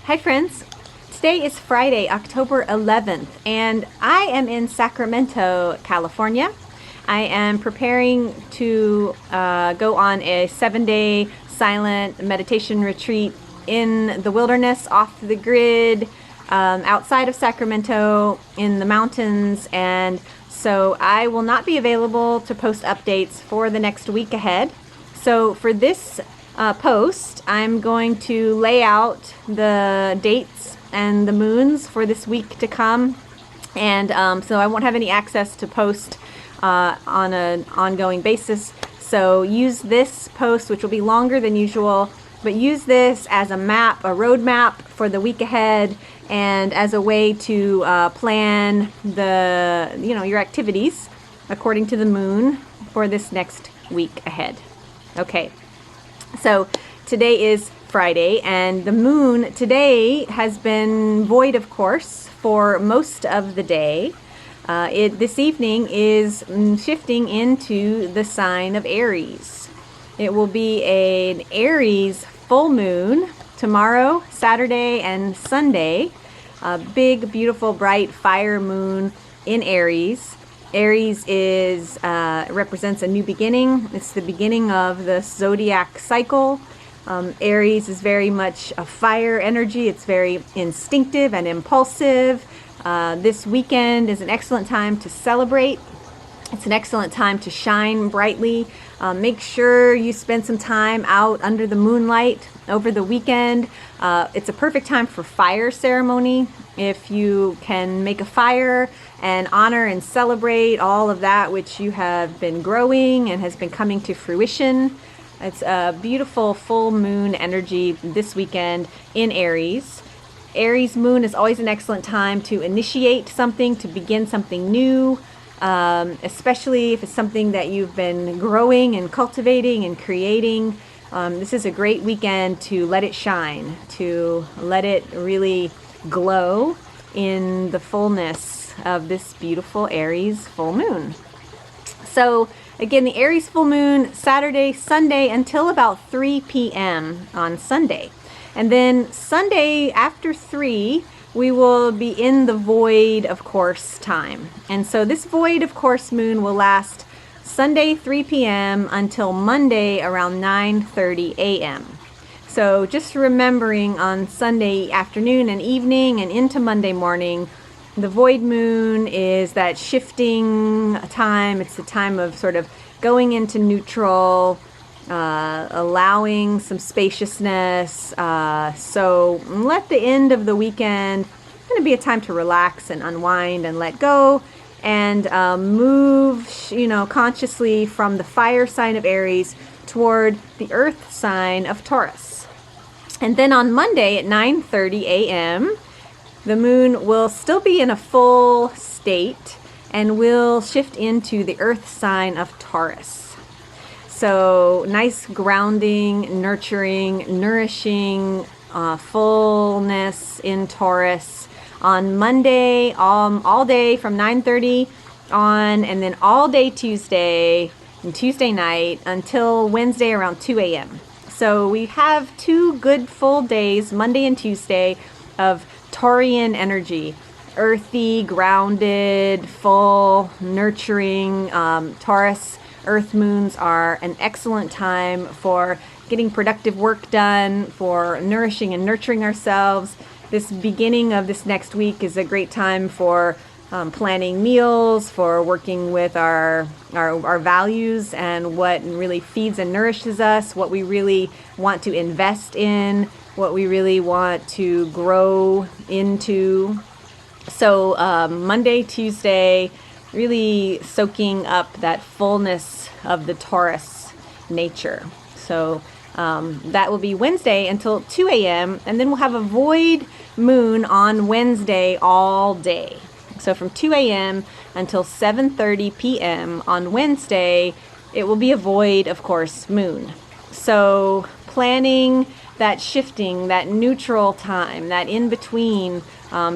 Hi friends, today is Friday, October 11th, and I am in Sacramento, California. I am preparing to go on a 7-day silent meditation retreat in the wilderness, off the grid, outside of Sacramento, in the mountains, and so I will not be available to post updates for the next week ahead. So for this post, I'm going to lay out the dates and the moons for this week to come, and so I won't have any access to post on an ongoing basis. So use this post, which will be longer than usual, but use this as a map, a road map for the week ahead, and as a way to plan your activities according to the moon for this next week ahead. Okay, so today is Friday, and the moon today has been void, of course, for most of the day. This evening is shifting into the sign of Aries. It will be an Aries full moon tomorrow, Saturday, and Sunday. A big, beautiful, bright fire moon in Aries. Aries represents a new beginning. It's the beginning of the zodiac cycle. Aries is very much a fire energy. It's very instinctive and impulsive. This weekend is an excellent time to celebrate. It's an excellent time to shine brightly. Make sure you spend some time out under the moonlight over the weekend. It's a perfect time for fire ceremony. If you can make a fire and honor and celebrate all of that which you have been growing and has been coming to fruition. It's a beautiful full moon energy this weekend in Aries. Aries moon is always an excellent time to initiate something, to begin something new, especially if it's something that you've been growing and cultivating and creating. This is a great weekend to let it shine, to let it really glow in the fullness of this beautiful Aries full moon. So again, the Aries full moon, Saturday, Sunday, until about 3 p.m. on Sunday. And then Sunday after 3, we will be in the void of course time. And so this void of course moon will last Sunday 3 p.m. until Monday around 9:30 a.m. So just remembering on Sunday afternoon and evening and into Monday morning, the void moon is that shifting time. It's the time of sort of going into neutral, allowing some spaciousness. So let the end of the weekend going to be a time to relax and unwind and let go and move, consciously from the fire sign of Aries toward the earth sign of Taurus. And then on Monday at 9:30 a.m., the moon will still be in a full state and will shift into the earth sign of Taurus. So nice grounding, nurturing, nourishing fullness in Taurus on Monday, all day from 9:30 on, and then all day Tuesday and Tuesday night until Wednesday around 2 a.m. So we have 2 good full days, Monday and Tuesday, of Taurian energy. Earthy, grounded, full, nurturing. Taurus earth moons are an excellent time for getting productive work done, for nourishing and nurturing ourselves. This beginning of this next week is a great time for planning meals, for working with our values and what really feeds and nourishes us, what we really want to invest in, what we really want to grow into. So Monday, Tuesday, really soaking up that fullness of the Taurus nature. So that will be Wednesday until 2 a.m. and then we'll have a void moon on Wednesday all day. So from 2 a.m. until 7:30 p.m. on Wednesday, it will be a void, of course, moon. So planning that shifting, that neutral time, that in between,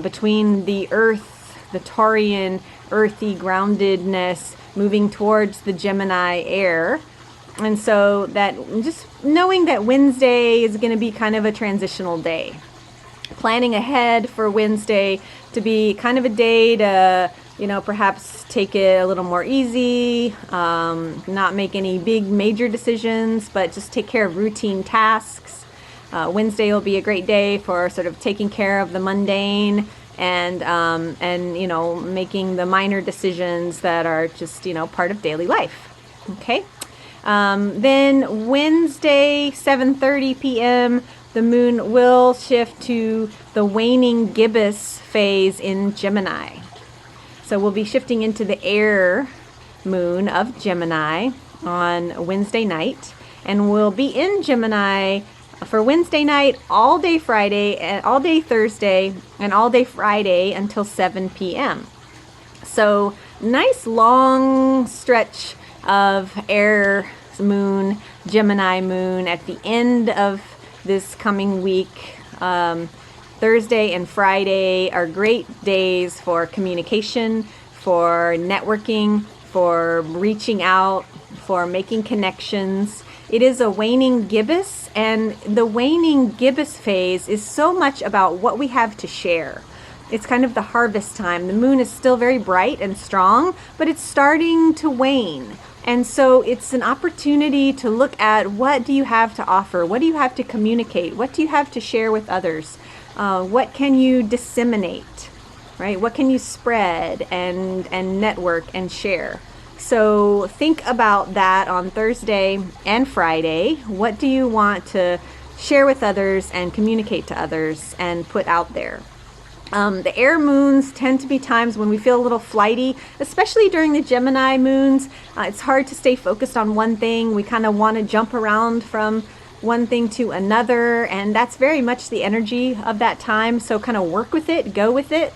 between the earth, the Taurian, earthy groundedness, moving towards the Gemini air. And so that just knowing that Wednesday is going to be kind of a transitional day. planning ahead for Wednesday to be kind of a day to, perhaps take it a little more easy, not make any big major decisions, but just take care of routine tasks. Wednesday will be a great day for sort of taking care of the mundane and making the minor decisions that are just, part of daily life. Okay. Then Wednesday, 7:30 p.m., the moon will shift to the waning gibbous phase in Gemini. So we'll be shifting into the air moon of Gemini on Wednesday night, and we'll be in Gemini for Wednesday night all day Friday and all day Thursday and all day Friday until 7 p.m. So nice long stretch of air moon, Gemini moon at the end of this coming week. Thursday and Friday are great days for communication, for networking, for reaching out, for making connections. It is a waning gibbous, and the waning gibbous phase is so much about what we have to share. It's kind of the harvest time. The moon is still very bright and strong, but it's starting to wane. And so it's an opportunity to look at, what do you have to offer? What do you have to communicate? What do you have to share with others? What can you disseminate, right? What can you spread and network and share? So think about that on Thursday and Friday. What do you want to share with others and communicate to others and put out there? The air moons tend to be times when we feel a little flighty, especially during the Gemini moons. It's hard to stay focused on one thing. We kind of want to jump around from one thing to another, and that's very much the energy of that time. So kind of work with it, go with it.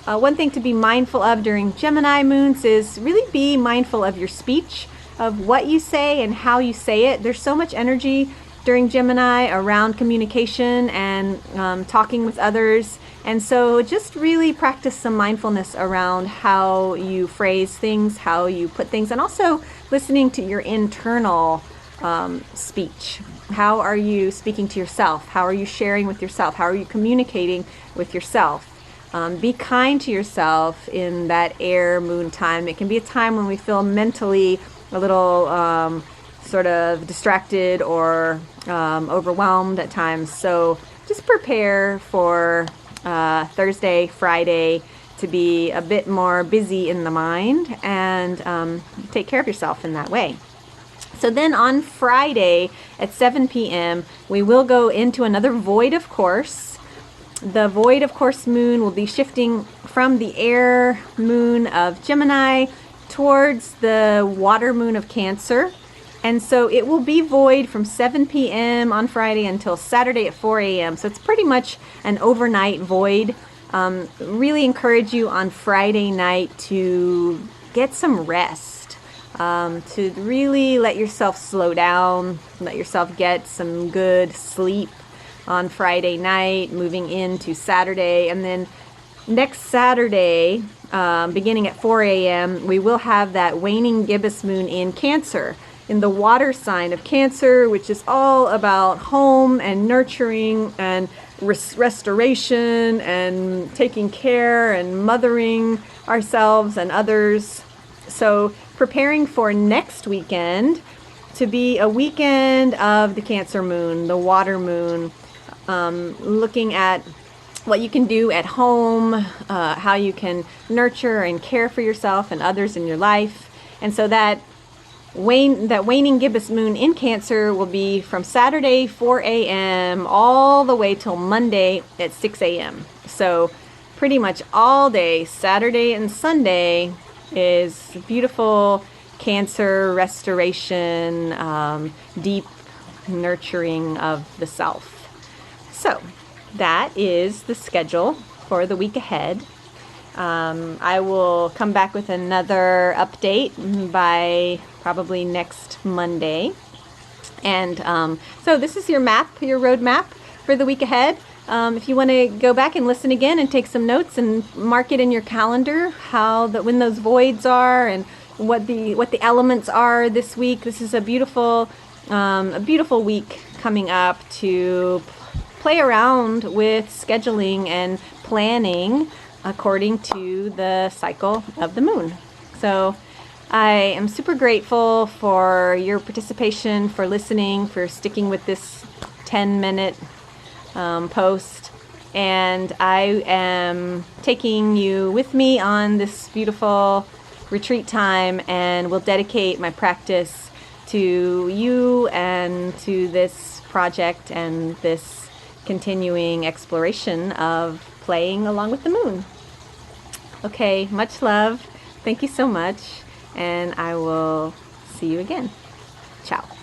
One thing to be mindful of during Gemini moons is really be mindful of your speech, of what you say and how you say it. There's so much energy during Gemini around communication and talking with others. And so just really practice some mindfulness around how you phrase things, how you put things, and also listening to your internal speech. How are you speaking to yourself? How are you sharing with yourself? How are you communicating with yourself? Be kind to yourself in that air moon time. It can be a time when we feel mentally a little sort of distracted or overwhelmed at times. So just prepare for Thursday, Friday to be a bit more busy in the mind, and take care of yourself in that way. So then on Friday at 7 p.m., we will go into another void of course. The void of course moon will be shifting from the air moon of Gemini towards the water moon of Cancer. And so it will be void from 7 p.m. on Friday until Saturday at 4 a.m. So it's pretty much an overnight void. Really encourage you on Friday night to get some rest. To really let yourself slow down, let yourself get some good sleep on Friday night, moving into Saturday. And then next Saturday, beginning at 4 a.m., we will have that waning gibbous moon in Cancer, in the water sign of Cancer, which is all about home and nurturing and restoration and taking care and mothering ourselves and others. So preparing for next weekend to be a weekend of the Cancer moon, the water moon, looking at what you can do at home, how you can nurture and care for yourself and others in your life. And so that waning gibbous moon in Cancer will be from Saturday 4 a.m. all the way till Monday at 6 a.m. So pretty much all day, Saturday and Sunday, is beautiful Cancer restoration, deep nurturing of the self. So that is the schedule for the week ahead. I will come back with another update by probably next Monday. And so this is your map, your road map for the week ahead. If you want to go back and listen again and take some notes and mark it in your calendar, when those voids are and what the elements are this week. This is a beautiful week coming up to play around with scheduling and planning according to the cycle of the moon. So I am super grateful for your participation, for listening, for sticking with this 10-minute post. And I am taking you with me on this beautiful retreat time, and will dedicate my practice to you and to this project and this continuing exploration of playing along with the moon. Okay, much love. Thank you so much, and I will see you again. Ciao.